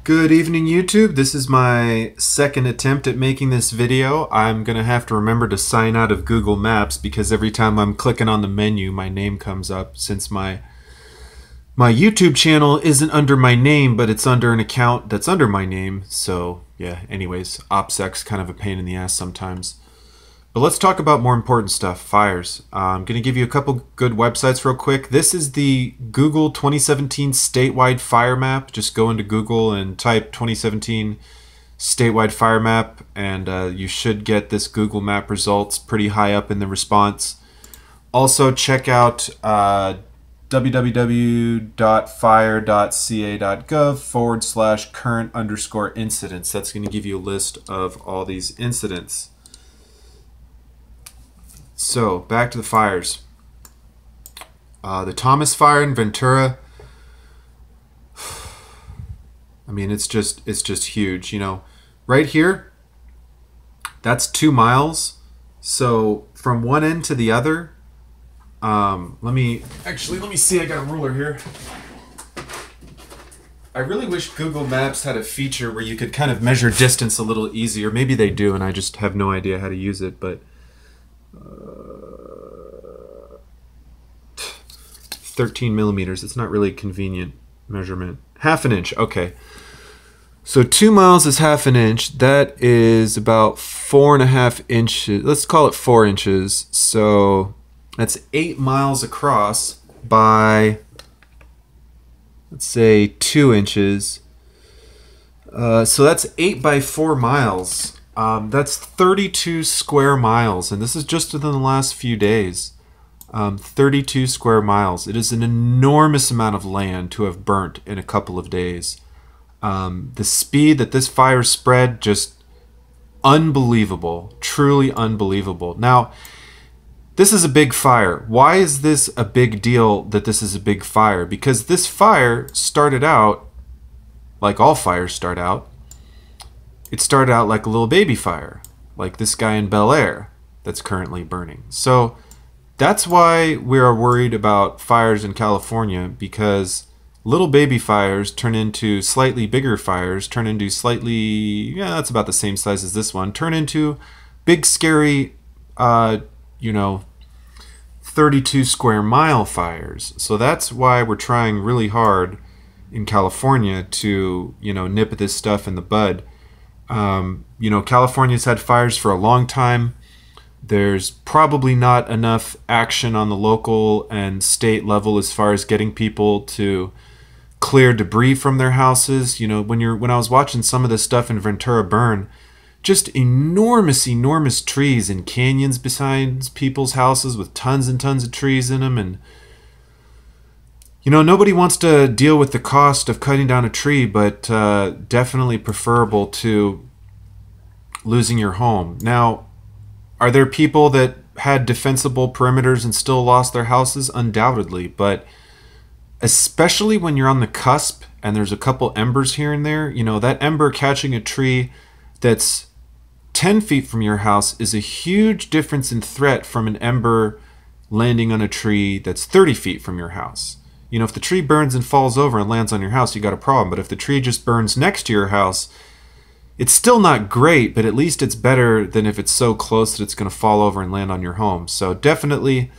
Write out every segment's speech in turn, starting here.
Good evening, YouTube. This is my second attempt at making this video. I'm gonna have to remember to sign out of Google Maps because every time I'm clicking on the menu my name comes up, since my YouTube channel isn't under my name, but it's under an account that's under my name. So yeah, anyways, OPSEC's kind of a pain in the ass sometimes. But let's talk about more important stuff, fires. I'm going to give you a couple good websites real quick. This is the Google 2017 statewide fire map. Just go into Google and type 2017 statewide fire map, and you should get this Google map results pretty high up in the response. Also check out www.fire.ca.gov/current_incidents. That's going to give you a list of all these incidents. So back to the fires. The Thomas fire in Ventura. I mean, it's just huge. You know, right here, that's 2 miles. So from one end to the other, let me see. I got a ruler here. I really wish Google Maps had a feature where you could kind of measure distance a little easier. Maybe they do, and I just have no idea how to use it. But 13 millimeters. It's not really a convenient measurement. Half an inch. Okay. So 2 miles is half an inch. That is about 4.5 inches. Let's call it 4 inches. So that's 8 miles across by, let's say, 2 inches. So that's 8 by 4 miles. That's 32 square miles, and this is just within the last few days. 32 square miles. It is an enormous amount of land to have burnt in a couple of days. The speed that this fire spread, just unbelievable, truly unbelievable. Now, this is a big fire. Why is this a big deal that this is a big fire? Because this fire started out, like all fires start out, it started out like a little baby fire, like this guy in Bel Air that's currently burning. So that's why we are worried about fires in California, because little baby fires turn into slightly bigger fires, turn into slightly, yeah, that's about the same size as this one, turn into big, scary, 32 square mile fires. So that's why we're trying really hard in California to, nip this stuff in the bud. California's had fires for a long time. There's probably not enough action on the local and state level as far as getting people to clear debris from their houses. When I was watching some of this stuff in Ventura burn, just enormous trees and canyons beside people's houses with tons and tons of trees in them. And nobody wants to deal with the cost of cutting down a tree, but definitely preferable to losing your home. Now, are there people that had defensible perimeters and still lost their houses? Undoubtedly, but especially when you're on the cusp and there's a couple embers here and there, that ember catching a tree that's 10 feet from your house is a huge difference in threat from an ember landing on a tree that's 30 feet from your house. If the tree burns and falls over and lands on your house, you got a problem. But if the tree just burns next to your house, it's still not great, but at least it's better than if it's so close that it's going to fall over and land on your home. So definitely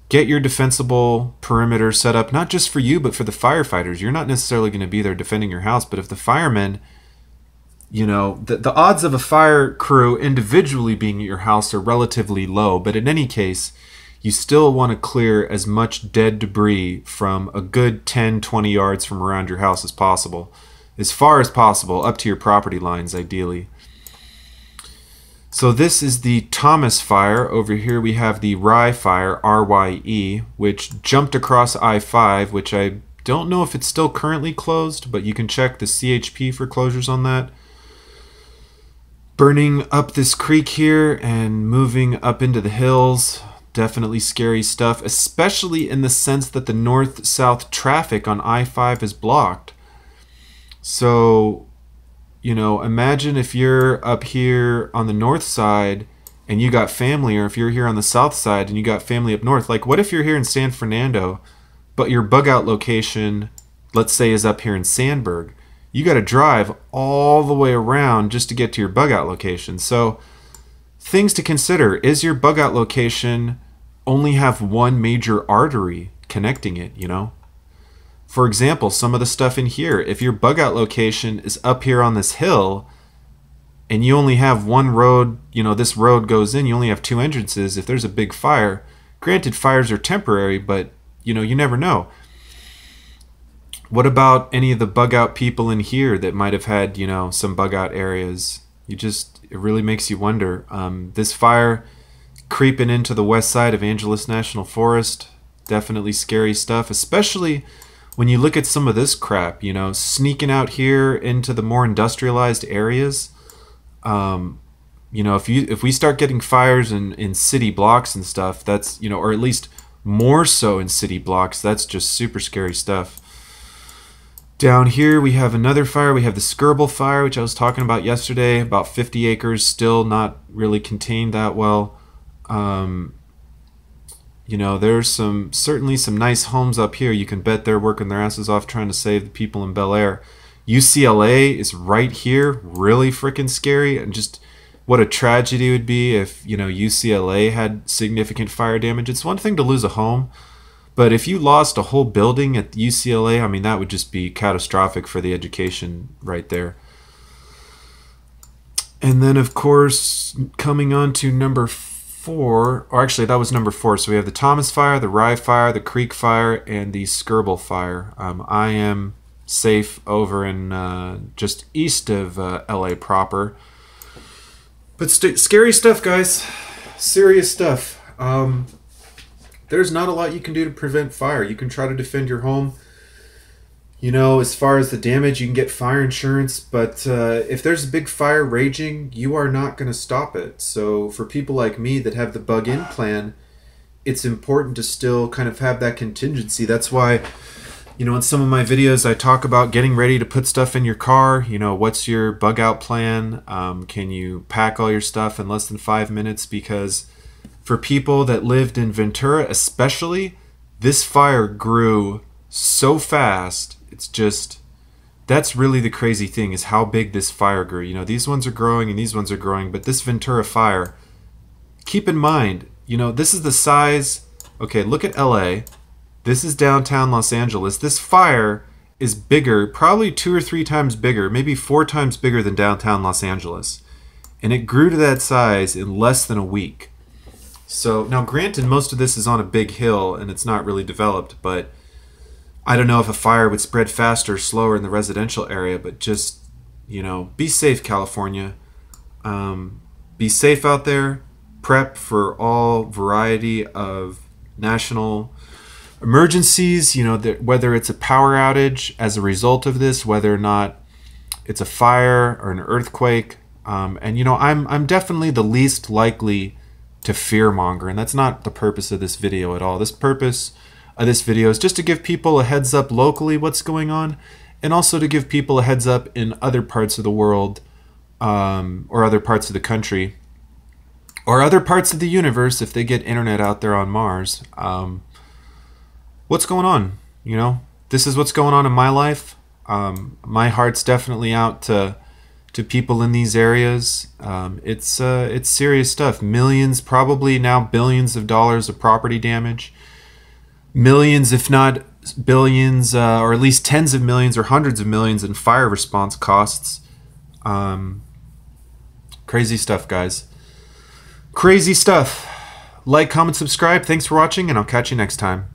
get your defensible perimeter set up, not just for you, but for the firefighters. You're not necessarily going to be there defending your house, but if the firemen, the odds of a fire crew individually being at your house are relatively low, but in any case, you still want to clear as much dead debris from a good 10-20 yards from around your house as possible. As far as possible, up to your property lines, ideally. So this is the Thomas fire. Over here we have the Rye fire, R-Y-E, which jumped across I-5, which I don't know if it's still currently closed, but you can check the CHP for closures on that. Burning up this creek here and moving up into the hills. Definitely scary stuff, especially in the sense that the north-south traffic on I-5 is blocked. So, imagine if you're up here on the north side and you got family, or if you're here on the south side and you got family up north. Like, what if you're here in San Fernando, but your bug out location, let's say, is up here in Sandburg? you got to drive all the way around just to get to your bug out location. So things to consider: is your bug out location only have one major artery connecting it, you know? For example, some of the stuff in here, if your bug out location is up here on this hill and you only have one road, you know, this road goes in, you only have two entrances. If there's a big fire, granted fires are temporary, but you know, you never know. What about any of the bug out people in here that might have had, you know, some bug out areas? It really makes you wonder. This fire creeping into the west side of Angeles National Forest, definitely scary stuff, especially when you look at some of this crap, you know, sneaking out here into the more industrialized areas. You know, if we start getting fires in city blocks and stuff, that's, you know, or at least more so in city blocks, that's just super scary stuff. Down here we have another fire. We have the Skirball fire, which I was talking about yesterday, about 50 acres, still not really contained that well. You know, there's certainly some nice homes up here. You can bet they're working their asses off trying to save the people in Bel Air. UCLA is right here, really freaking scary, and just what a tragedy it would be if, you know, UCLA had significant fire damage. It's one thing to lose a home, but if you lost a whole building at UCLA, I mean, that would just be catastrophic for the education right there. And then, of course, coming on to number 4, or actually that was number 4. So we have the Thomas Fire, the Rye Fire, the Creek Fire, and the Skirball Fire. I am safe over in just east of LA proper. But scary stuff, guys. Serious stuff. There's not a lot you can do to prevent fire. You can try to defend your home. You know, as far as the damage, you can get fire insurance, but if there's a big fire raging, you are not going to stop it. So for people like me that have the bug-in plan, it's important to still kind of have that contingency. That's why, you know, in some of my videos, I talk about getting ready to put stuff in your car. You know, what's your bug-out plan? Can you pack all your stuff in less than 5 minutes? Because for people that lived in Ventura especially, this fire grew so fast. It's just, that's really the crazy thing, is how big this fire grew. You know, these ones are growing and these ones are growing, but this Ventura fire, keep in mind, you know, this is the size. Okay, look at LA. This is downtown Los Angeles. This fire is bigger, probably 2 or 3 times bigger, maybe 4 times bigger than downtown Los Angeles. And it grew to that size in less than a week. So now granted, most of this is on a big hill and it's not really developed, but I don't know if a fire would spread faster or slower in the residential area, but just, you know, be safe, California. Be safe out there. Prep for all variety of national emergencies, you know, whether it's a power outage as a result of this, whether or not it's a fire or an earthquake. And, you know, I'm definitely the least likely to fearmonger, and that's not the purpose of this video at all. This purpose of this video is just to give people a heads up locally what's going on, and also to give people a heads up in other parts of the world, or other parts of the country, or other parts of the universe if they get internet out there on Mars. What's going on? You know, this is what's going on in my life. My heart's definitely out to people in these areas. It's serious stuff. Millions, probably now billions of dollars of property damage. Millions, if not billions, or at least tens of millions or hundreds of millions in fire response costs. Crazy stuff, guys. Crazy stuff. Like, comment, subscribe. Thanks for watching, and I'll catch you next time.